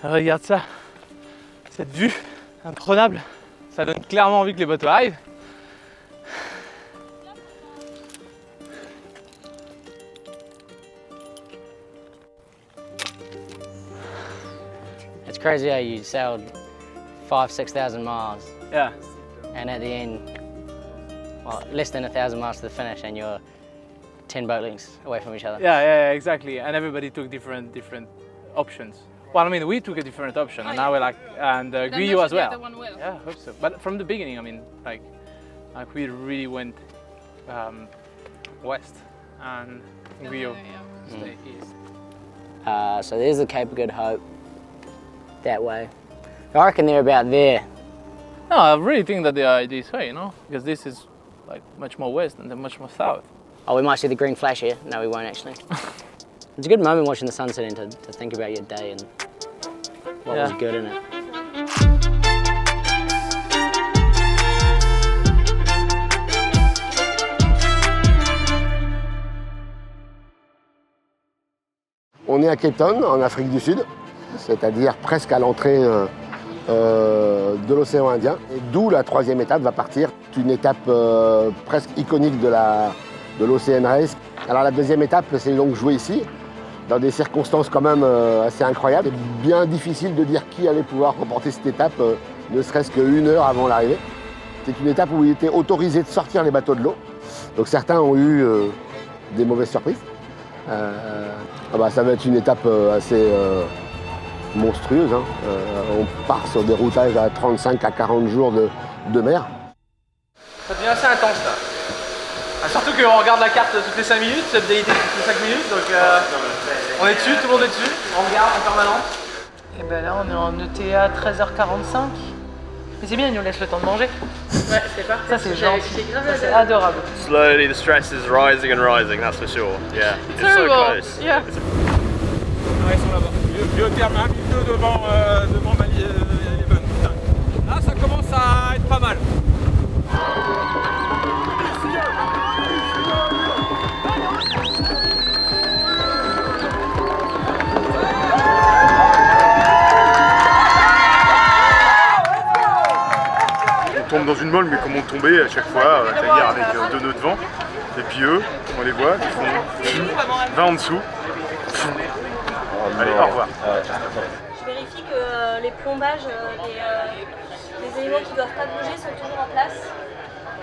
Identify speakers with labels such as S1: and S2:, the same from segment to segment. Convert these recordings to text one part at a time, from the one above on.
S1: Regarde ça, cette vue imprenable, ça donne clairement envie que les bateaux arrivent.
S2: It's crazy how you sailed 5,000–6,000 miles.
S1: Yeah.
S2: And at the end, well, less than 1,000 miles to the finish, and you're 10 boat lengths away from each other.
S1: Yeah, exactly. And everybody took different options. Well, I mean, we took a different option, and now we're like, and Guyot as well. Yeah, I hope so. But from the beginning, I mean, like we really went west, and Guyot stayed east.
S2: So there's the Cape of Good Hope, that way. I reckon they're about there.
S1: No, I really think that they are this way, you know, because this is like much more west and then much more south.
S2: Oh, we might see the green flash here. No, we won't actually. It's a good moment watching the sun setting to think about your day and what was good in it.
S3: On est à Cape Town, en Afrique du Sud, c'est-à-dire presque à l'entrée de l'océan Indien, et d'où la troisième étape va partir. C'est une étape presque iconique de l'Ocean Race. Alors la deuxième étape, c'est donc joué ici, dans des circonstances quand même assez incroyables. C'est bien difficile de dire qui allait pouvoir remporter cette étape, ne serait-ce qu'une heure avant l'arrivée. C'est une étape où il était autorisé de sortir les bateaux de l'eau. Donc certains ont eu des mauvaises surprises. Ça va être une étape assez monstrueuse. Hein. On part sur des routages à 35 à 40 jours de mer.
S1: Ça devient assez intense là. Surtout qu'on regarde la carte toutes les 5 minutes, c'est updaté toutes les 5 minutes, donc on est dessus, tout le monde est dessus, on regarde en permanence.
S4: Et ben là on est en ETA 13h45. Mais c'est bien, ils nous laissent le temps de manger.
S5: Ouais, c'est parfait.
S4: Ça c'est gentil, ça c'est adorable.
S6: Slowly the stress is rising and rising, that's for sure. Yeah, it's so close.
S5: Yeah.
S1: Ah, ils sont là-bas. Vieux terme, un milieu devant Eleven. Là ça commence à être pas mal.
S7: On tombe dans une molle, mais comme on tombait à chaque fois, c'est-à-dire avec 2 nœuds de vent. Et puis eux, on les voit, ils font 20 en dessous. Allez, au revoir.
S8: Je vérifie que les plombages, les éléments qui ne doivent pas bouger sont toujours en place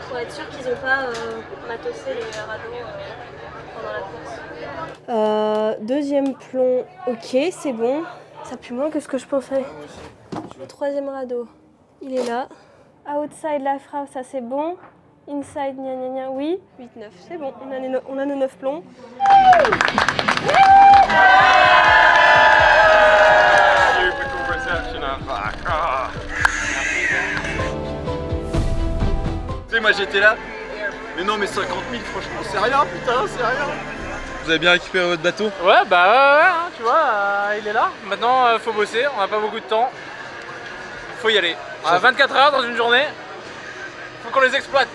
S8: pour être sûr qu'ils n'ont pas matossé les radeaux pendant la course. Deuxième plomb, ok, c'est bon. Ça pue moins que ce que je pensais. Le troisième radeau, il est là. Outside la frappe, ça c'est bon. Inside, gna gna gna, oui. 8-9, c'est bon, on a nos 9 plombs.
S6: Tu sais, moi j'étais là. Mais non, mais 50 000, franchement, c'est rien, putain, c'est rien. Vous avez bien récupéré votre bateau?
S1: Ouais, hein, tu vois, il est là. Maintenant, faut bosser, on n'a pas beaucoup de temps. Faut y aller. 24 heures dans une journée, faut qu'on les exploite.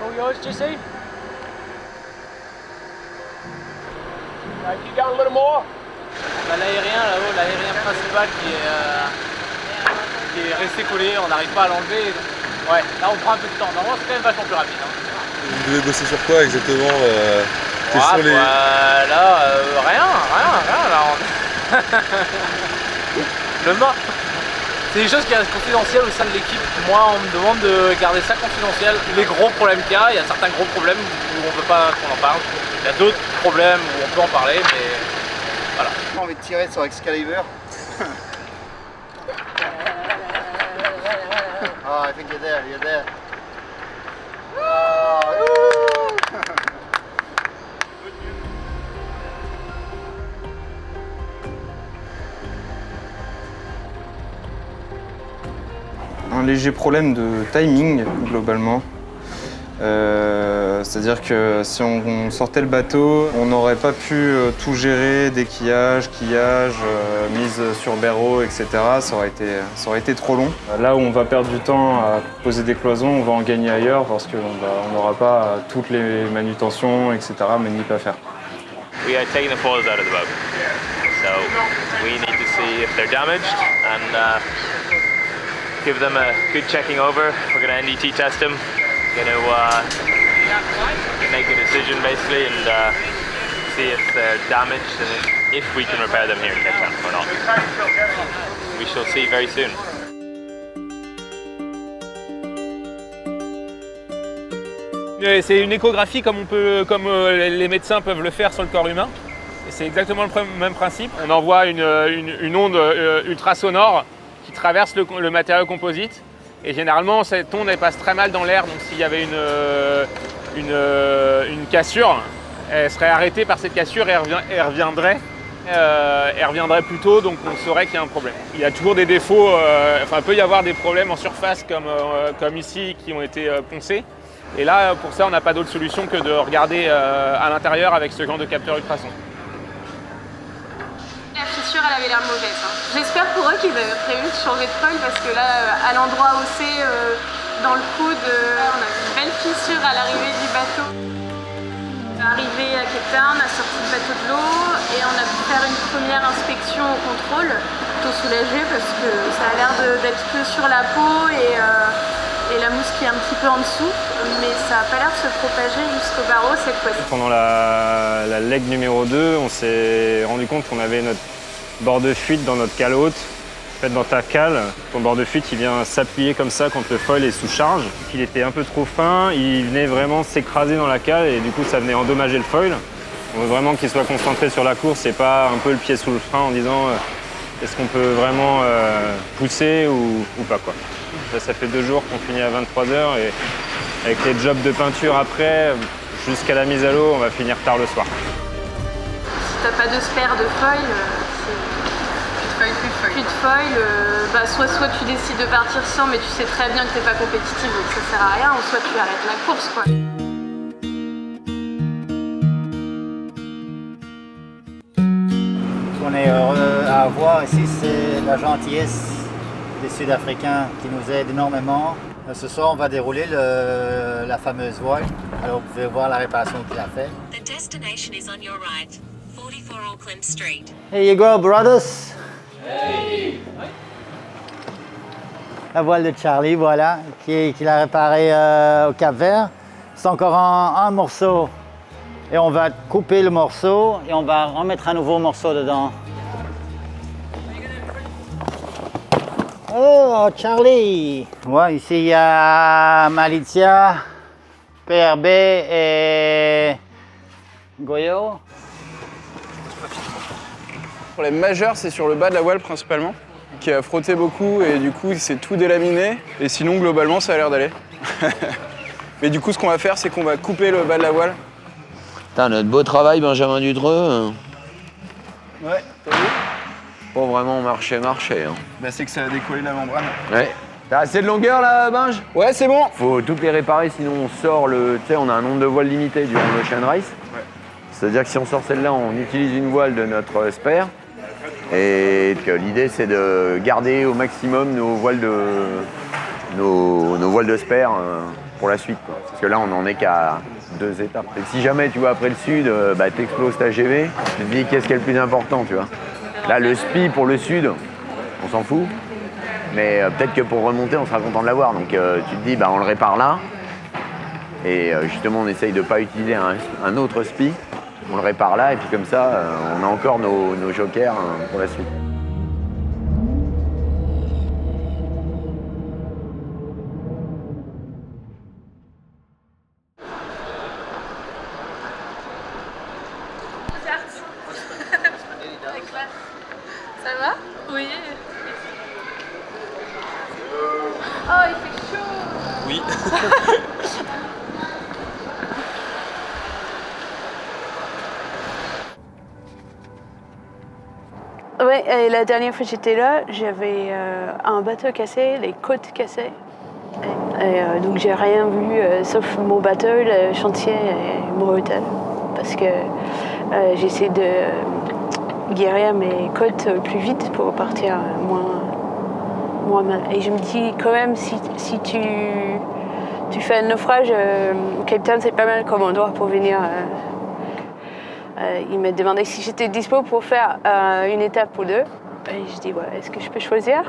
S1: Oh, yours, JC? You got a little more? L'aérien là-haut, l'aérien principal qui est resté collé, on n'arrive pas à l'enlever. Ouais, là on prend un peu de temps. Normalement c'est quand même vachement plus rapide. Hein.
S6: Vous devez bosser sur quoi exactement quels sont les...
S1: Rien là. Le mort. C'est des choses qui restent confidentielles au sein de l'équipe. Moi on me demande de garder ça confidentiel. Les gros problèmes qu'il y a certains gros problèmes où on ne veut pas qu'on en parle. Il y a d'autres problèmes où on peut en parler, mais voilà.
S9: J'ai envie de tirer sur Excalibur. Oh, I think you're there.
S10: Un léger problème de timing globalement.
S5: C'est-à-dire que si on sortait le bateau, on n'aurait pas pu tout gérer, déquillage, quillage, mise sur barreau, etc. Ça aurait été trop long. Là où on va perdre du temps à poser des cloisons, on va en gagner ailleurs parce qu'on n'aura pas toutes les manutentions, etc. manip à faire.
S10: We are taking the foils out of the boat. So we need to see if they're damaged and give them a good checking over. We're going to NDT test them. Going to make a decision basically and see if they're damaged and if we can repair them here in Cape Town or not. We shall see very soon.
S11: C'est une échographie comme les médecins peuvent le faire sur le corps humain. C'est exactement le même principe. On envoie une onde ultrasonore qui traverse le matériau composite. Et généralement, cette onde elle passe très mal dans l'air. Donc s'il y avait une cassure, elle serait arrêtée par cette cassure et elle reviendrait plus tôt. Donc on saurait qu'il y a un problème. Il y a toujours des défauts. Il peut y avoir des problèmes en surface comme ici qui ont été poncés. Et là, pour ça, on n'a pas d'autre solution que de regarder à l'intérieur avec ce genre de capteur ultrason.
S8: La fissure, elle avait l'air mauvaise. J'espère pour eux qu'ils avaient prévu de changer de foil parce que là, à l'endroit haussé, dans le coude, on a une belle fissure à l'arrivée du bateau. Arrivé à Cape Town, on a sorti le bateau de l'eau et on a pu faire une première inspection au contrôle. Plutôt soulagé parce que ça a l'air d'être que sur la peau et la mousse qui est un petit peu en dessous, mais ça n'a pas l'air de se propager jusqu'au barreau cette fois-ci.
S5: Pendant la leg numéro 2, on s'est rendu compte qu'on avait notre bord de fuite dans notre cale haute. En fait, dans ta cale, ton bord de fuite il vient s'appuyer comme ça quand le foil est sous charge. Il était un peu trop fin, il venait vraiment s'écraser dans la cale et du coup ça venait endommager le foil. On veut vraiment qu'il soit concentré sur la course et pas un peu le pied sous le frein en disant est-ce qu'on peut vraiment pousser ou pas quoi. Là, ça fait 2 jours qu'on finit à 23h et avec les jobs de peinture après, jusqu'à la mise à l'eau, on va finir tard le soir.
S8: Si t'as pas de spare de foil, plus de foil, soit tu décides de partir sans, mais tu sais très bien que t'es pas compétitif, donc ça sert à rien, ou soit tu arrêtes la course, quoi.
S9: Ce qu'on est heureux à avoir ici, c'est la gentillesse des Sud-Africains qui nous aident énormément. Ce soir, on va dérouler la fameuse voile. Alors, vous pouvez voir la réparation qu'il a fait.
S12: The destination is on your right, 44 Auckland Street.
S9: Here you go, brothers. Hey. La voile de Charlie, voilà, qu'il a réparée au Cap-Vert. C'est encore un morceau. Et on va couper le morceau et on va remettre un nouveau morceau dedans. Oh, Charlie! Ouais, ici il y a Malizia, PRB et Goyo.
S13: Pour les majeurs, c'est sur le bas de la voile principalement, qui a frotté beaucoup et du coup c'est tout délaminé. Et sinon, globalement, ça a l'air d'aller. Mais du coup, ce qu'on va faire, c'est qu'on va couper le bas de la voile.
S14: Putain, notre beau travail, Benjamin Dudreux.
S13: Ouais, t'as vu?
S14: Pas vraiment marcher. Hein.
S13: Bah, c'est que ça a décollé la membrane.
S14: Ouais. T'as assez de longueur là, Binge?
S13: Ouais, c'est bon.
S14: Faut toutes les réparer, sinon on sort le. Tu sais, on a un nombre de voiles limité durant l'Ocean Race.
S13: Ouais.
S14: C'est-à-dire que si on sort celle-là, on utilise une voile de notre spare. Et que l'idée, c'est de garder au maximum nos voiles de spare pour la suite, quoi. Parce que là, on n'en est qu'à 2 étapes. Et si jamais, tu vois, après le sud, t'exploses ta GV, tu te dis qu'est-ce qui est le plus important, tu vois. Là, le SPI pour le sud, on s'en fout. Mais peut-être que pour remonter, on sera content de l'avoir. Donc tu te dis, on le répare là. Et justement, on essaye de ne pas utiliser un autre SPI. On le répare là, et puis comme ça, on a encore nos jokers pour la suite.
S8: Ça va? Oui. Oh, il fait chaud.
S6: Oui.
S8: Ouais, et la dernière fois que j'étais là, j'avais un bateau cassé, les côtes cassées. Et
S15: Donc j'ai rien vu sauf mon bateau, le chantier et mon hôtel. Parce que j'essaie de guérir mes côtes plus vite pour partir moins mal. Et je me dis quand même, si tu fais un naufrage, Cape Town c'est pas mal comme endroit pour venir. Il m'a demandé si j'étais dispo pour faire une étape ou deux. Et je dis, ouais, est-ce que je peux choisir?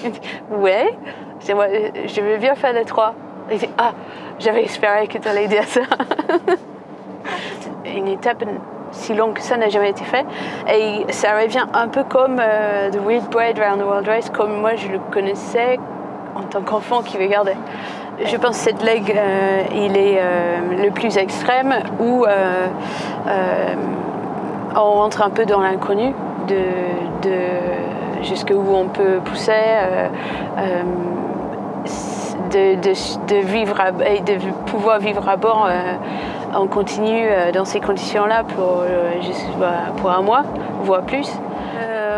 S15: Il dit, ouais. Je dis, ouais, je veux bien faire les 3. Il dit, ah, j'avais espéré que tu allais dire ça. Une étape si longue que ça n'a jamais été faite. Et ça revient un peu comme The Weird Braid Round the World Race, comme moi je le connaissais en tant qu'enfant qui regardait. Je pense que cette leg, il est le plus extrême où on rentre un peu dans l'inconnu jusqu'où on peut pousser, de vivre et de pouvoir vivre à bord en continu dans ces conditions-là pour un mois, voire plus.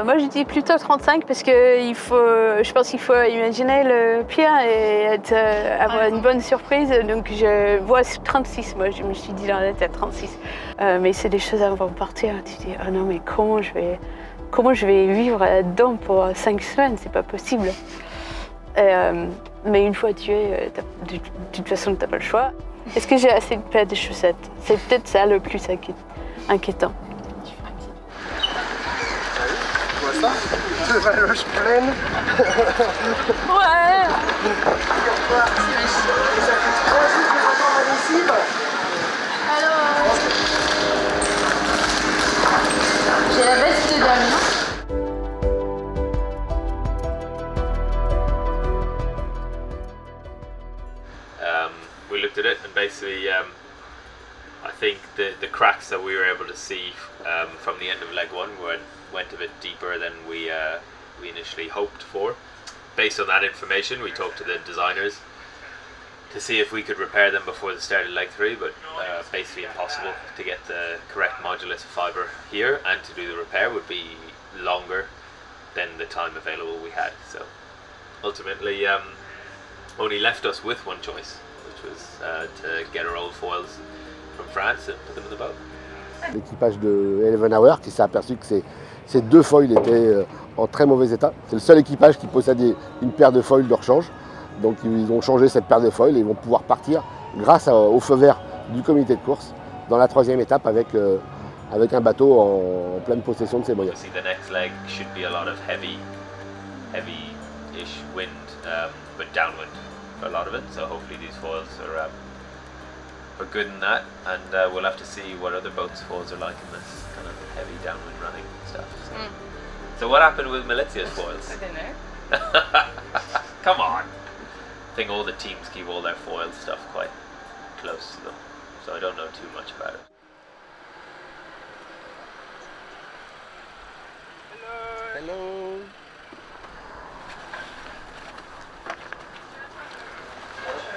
S15: Moi je dis plutôt 35 parce que je pense qu'il faut imaginer le pire et avoir une bonne surprise. Donc je vois 36, moi je me suis dit dans la tête 36. Mais c'est des choses avant de partir. Tu te dis, oh non mais comment je vais vivre là-dedans pour 5 semaines, c'est pas possible. Mais une fois tué, de toute façon t'as pas le choix. Est-ce que j'ai assez de paires de chaussettes? C'est peut-être ça le plus inquiétant.
S16: Ça, de valoche pleine.
S15: Ouais. Alors, j'ai la veste de Damien.
S10: We looked at it and basically I think the cracks that we were able to see from the end of leg 1 went a bit deeper than we initially hoped for. Based on that information, we talked to the designers to see if we could repair them before the start of leg 3, but basically impossible to get the correct modulus of fibre here, and to do the repair would be longer than the time available we had. So ultimately only left us with one choice, which was to get our old foils from France and put them in the boat.
S3: L'équipage de 11 Hour qui s'est aperçu que ces 2 foils étaient en très mauvais état. C'est le seul équipage qui possédait une paire de foils de rechange. Donc ils ont changé cette paire de foils et ils vont pouvoir partir grâce au feu vert du comité de course dans la 3e étape avec un bateau en pleine possession de ses moyens.
S10: The next leg should be a lot of heavy-ish wind, but downwind for a lot of it. So hopefully these foils are good in that, and we'll have to see what other boats' foils are like in this kind of heavy downwind running stuff. So what happened with Malizia's foils?
S4: I don't know.
S10: Come on. I think all the teams keep all their foil stuff quite close to them, so I don't know too much about it.
S16: Hello.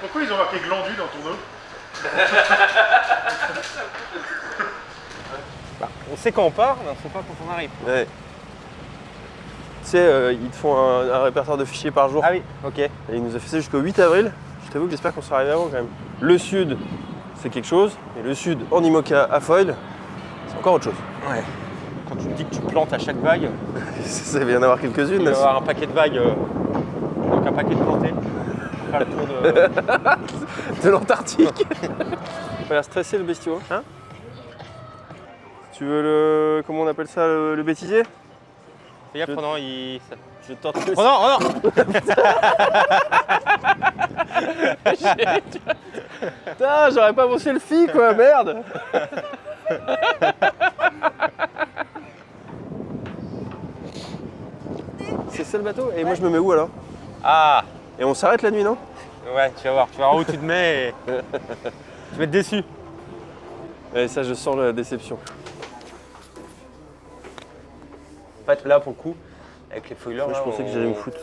S7: Pourquoi ils ont marqué glandu dans ton eau?
S6: On sait quand on part, mais on ne sait pas quand on arrive.
S17: Ouais. Tu sais, ils te font un répertoire de fichiers par jour.
S6: Ah oui, ok.
S17: Et il nous a fait ça jusqu'au 8 avril. Je t'avoue que j'espère qu'on sera arrivé avant quand même. Le sud, c'est quelque chose. Et le sud en IMOCA à foil, c'est encore autre chose.
S6: Ouais. Quand tu me dis que tu plantes à chaque vague,
S17: ça va y en avoir quelques-unes.
S6: Il va y avoir un paquet de vagues, donc un paquet de plantés. Faire le tour
S17: de l'Antarctique. Il a l'air stressé le bestiau. Hein? Tu veux le. Comment on appelle ça? Le bêtisier?
S6: Fais gaffe, non,
S17: je tente.
S6: Oh non, oh non.
S17: Putain, j'aurais pas mon selfie quoi, merde. C'est ça le bateau? Et moi je me mets où alors?
S6: Ah.
S17: Et on s'arrête la nuit, non?
S6: Ouais, tu vas voir où tu te mets et tu vas être déçu.
S17: Et ça, je sens la déception.
S18: En fait, là, pour le coup, avec les foilers,
S17: je pensais que j'allais me foutre.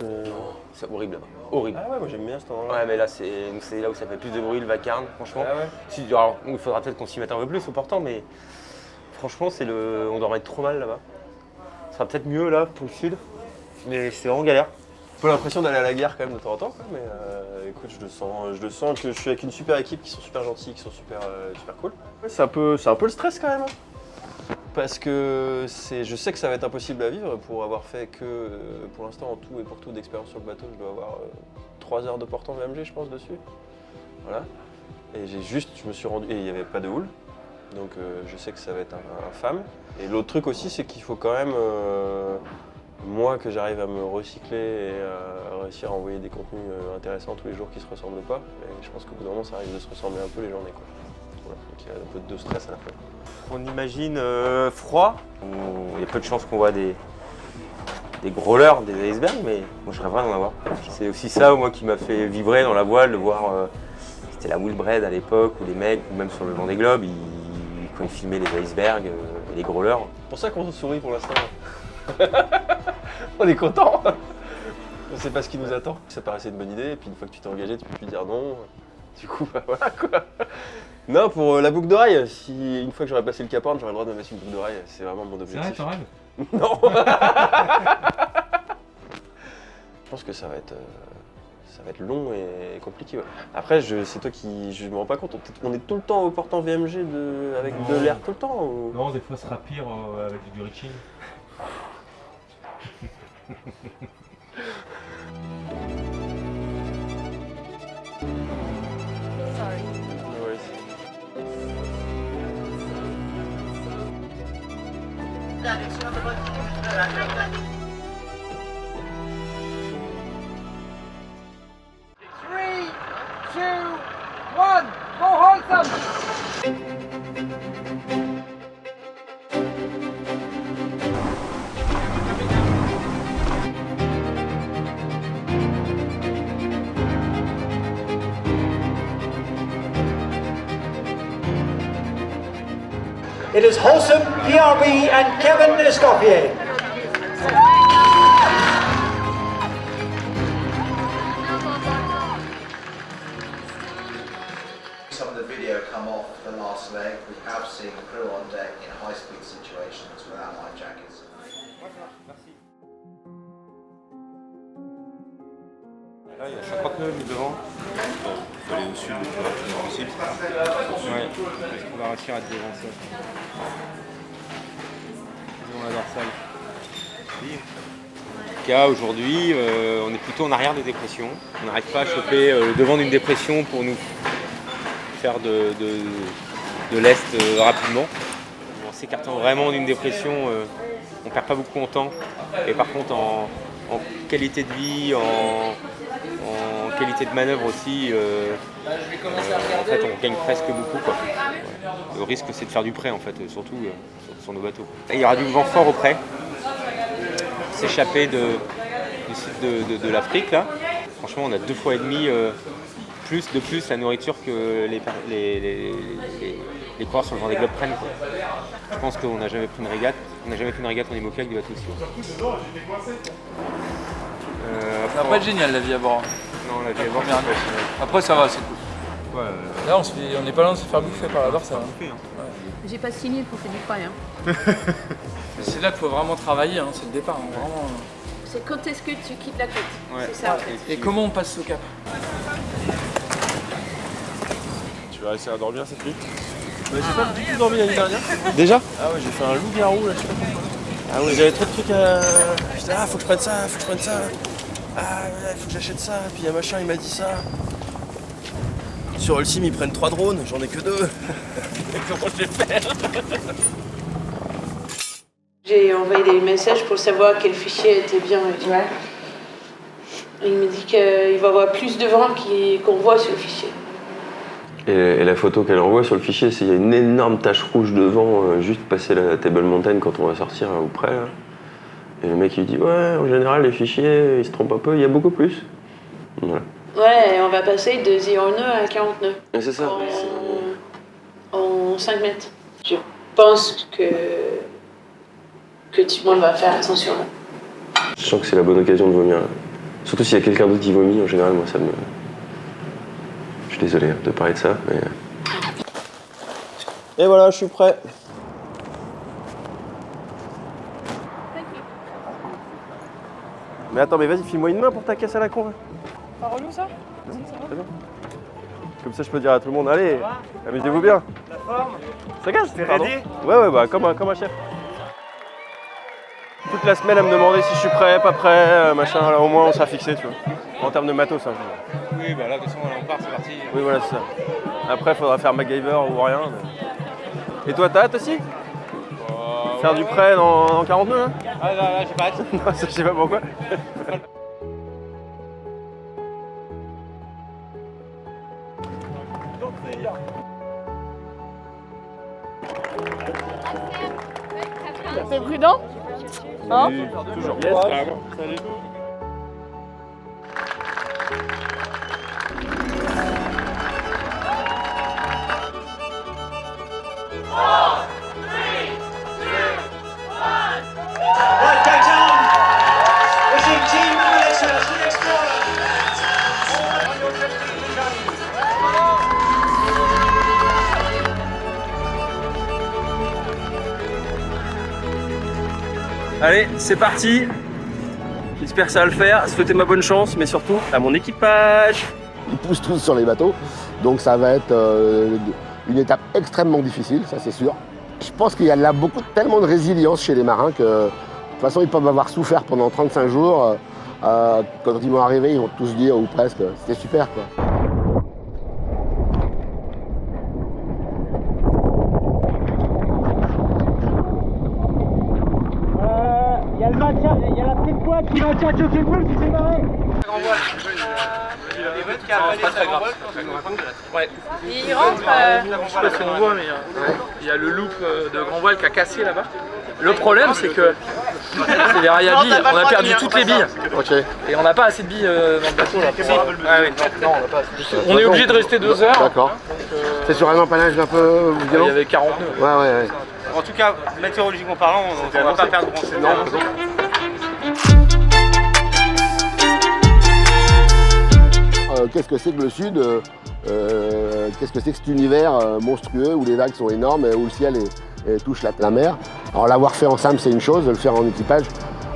S18: C'est horrible là-bas. Horrible.
S17: Ah ouais, moi j'aime bien cet endroit.
S18: Ouais, mais là, c'est là où ça fait plus de bruit, le vacarme, franchement.
S17: Ah ouais.
S18: Si, alors, il faudra peut-être qu'on s'y mette un peu plus au portant, mais franchement, on dormait trop mal là-bas. Ça sera peut-être mieux là pour le sud, mais c'est vraiment galère.
S17: J'ai l'impression d'aller à la guerre quand même de temps en temps, quoi, mais écoute, je le sens que je suis avec une super équipe qui sont super gentils, qui sont super cool. Ouais, c'est un peu le stress quand même. Hein. Parce que je sais que ça va être impossible à vivre pour avoir fait que, pour l'instant, en tout et pour tout d'expérience sur le bateau, je dois avoir 3 heures de portant VMG, je pense, dessus. Voilà. Et je me suis rendu, et il n'y avait pas de houle. Donc je sais que ça va être infâme. Et l'autre truc aussi, c'est qu'il faut quand même, moi, que j'arrive à me recycler et à réussir à envoyer des contenus intéressants tous les jours qui se ressemblent pas. Et je pense qu'au bout d'un moment, ça arrive de se ressembler un peu les journées, quoi. Voilà. Donc il y a un peu de stress à la fois.
S18: On imagine froid, il y a peu de chances qu'on voit des growlers, des icebergs, mais moi je rêverais d'en avoir. C'est aussi ça moi qui m'a fait vibrer dans la voile, de voir, c'était la Wheelbread à l'époque, où les mecs, ou même sur le Vendée Globe, quand ils filmaient les icebergs et les growlers.
S17: C'est pour ça qu'on se sourit pour l'instant. On est content. On sait pas ce qui nous attend. Ça paraissait une bonne idée, et puis une fois que tu t'es engagé, tu peux plus dire non. Du coup, bah voilà quoi. Non, pour la boucle d'oreille, si une fois que j'aurai passé le Cap Horn, j'aurai le droit de me mettre une boucle d'oreille, c'est vraiment mon objectif.
S19: C'est vrai, t'en rêves?
S17: Non. Je pense que ça va être long et compliqué. Ouais. Après, c'est toi qui. Je me rends pas compte, on est tout le temps au portant VMG avec de l'air tout le temps ou...
S19: Non, des fois ce sera pire avec du reaching.
S20: It is Wholesome, PRB and Kevin Escoffier.
S21: Some of the video come off the last leg. We have seen crew on deck in high-speed situations without life jackets.
S18: Là, il y a 50 nœuds devant. On va aller au sud le plus rapidement possible. Ouais, on va réussir à te dévancer. Devant la dorsale. En tout cas, aujourd'hui, on est plutôt en arrière de dépression. On n'arrive pas à choper le devant d'une dépression pour nous faire de l'est rapidement. En s'écartant vraiment d'une dépression, on perd pas beaucoup en temps. Et par contre, en qualité de vie, en qualité de manœuvre aussi, en fait on gagne presque beaucoup quoi. Le risque c'est de faire du près en fait, surtout sur nos bateaux. Il y aura du vent fort au près, s'échapper du sud de l'Afrique là. Franchement on a 2 fois et demi de plus la nourriture que les coureurs sur le Vendée Globe prennent quoi. Je pense qu'on n'a jamais pris une régate, on n'a jamais fait une régate en IMOCA avec des bateaux aussi.
S6: Ça va pas être génial la vie à bord.
S18: Non, la vie à bord, c'est pas
S6: Après ça va, c'est cool.
S18: Ouais,
S6: là on n'est pas loin de se faire bouffer par la dorsale.
S15: J'ai pas signé pour faire du prêt. Hein.
S6: C'est là qu'il faut vraiment travailler, hein, c'est le départ. Hein, vraiment.
S15: C'est quand est-ce que tu quittes la côte.
S6: Ouais.
S15: C'est ça en fait.
S6: Et comment on passe ce cap?
S17: Tu vas réussir à dormir cette nuit? J'ai pas du tout dormi l'année dernière. Déjà? Ah ouais, j'ai fait un loup-garou là, je sais pas pourquoi. Ah ouais, j'avais trop de trucs à... Putain, faut que je prenne ça, faut que je prenne ça. Ah ouais, faut que j'achète ça, puis il y a machin, il m'a dit ça. Sur Holcim, ils prennent 3 drones, j'en ai que 2. Comment je vais faire?
S15: J'ai envoyé des messages pour savoir quel fichier était bien. Ouais. Il me dit qu'il va y avoir plus de vent qu'on voit sur le fichier.
S17: Et la photo qu'elle envoie sur le fichier, c'est qu'il y a une énorme tache rouge devant, juste passer la Table Mountain quand on va sortir ou près. Là. Et le mec il dit ouais, en général les fichiers ils se trompent un peu, il y a beaucoup plus. Voilà.
S15: Ouais, on va passer de 0 nœuds à 40 nœuds.
S17: Et c'est ça.
S15: En 5 mètres. Je pense que tout le monde va faire attention là.
S17: Je sens que c'est la bonne occasion de vomir. Surtout s'il y a quelqu'un d'autre qui vomit, en général moi ça me... Je suis désolé de parler de ça, mais... Et voilà, je suis prêt. Mais attends, mais vas-y, file-moi une main pour ta caisse à la con.
S4: Pas relou ça?
S17: Très bien. Comme ça, je peux dire à tout le monde, allez, amusez-vous bien.
S2: La forme.
S17: Ça casse,
S2: T'es
S17: pardon.
S2: ready?
S17: Ouais, bah comme un chef. Toute la semaine à me demander si je suis prêt, pas prêt, machin, là au moins on sera fixé, tu vois. En termes de matos, hein.
S18: Oui, bah là, de toute façon, on part, c'est parti.
S17: Oui, voilà, c'est ça. Après, il faudra faire MacGyver ou rien. Mais... Et toi, t'as hâte aussi? Faire du prêt dans 49 là?
S18: Ah là, j'ai pas hâte.
S17: Non, ça, je sais pas pourquoi.
S15: C'est prudent? Hein?
S17: Toujours.
S18: Yes,
S17: Salut.
S20: Right, back down. Pushing Team Malaysia to the next corner.
S17: Allez, c'est parti. J'espère que ça va le faire. Souhaitez ma bonne chance, mais surtout à mon équipage.
S3: Ils poussent tous sur les bateaux, donc ça va être une étape extrêmement difficile, ça c'est sûr. Je pense qu'il y a là tellement de résilience chez les marins que de toute façon ils peuvent avoir souffert pendant 35 jours. Quand ils vont arriver, ils vont tous dire, ou presque, c'était super quoi.
S20: Il y a la petite boîte qui maintient Jockey Bull qui s'est barré.
S1: Ouais.
S4: Il rentre.
S1: Je sais pas si on voit, mais il y a le loop de grand voile qui a cassé là-bas. Le problème, c'est que c'est des rails à billes. On a perdu toutes les billes.
S3: Okay.
S1: Et on n'a pas assez de billes dans le bateau là. Ah, oui. Non, on n'a pas assez. On est obligé de rester 2 heures.
S3: D'accord. C'est sur un empannage un peu violent.
S1: Il y avait 40 nœuds.
S3: Ouais.
S18: En tout cas, météorologiquement parlant, on ne va pas perdre grand chose.
S3: Qu'est-ce que c'est que le Sud Qu'est-ce que c'est que cet univers monstrueux où les vagues sont énormes et où le ciel touche la mer? Alors l'avoir fait ensemble c'est une chose, le faire en équipage,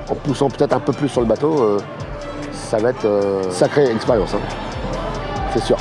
S3: en poussant peut-être un peu plus sur le bateau, ça va être une sacrée expérience, hein. C'est sûr.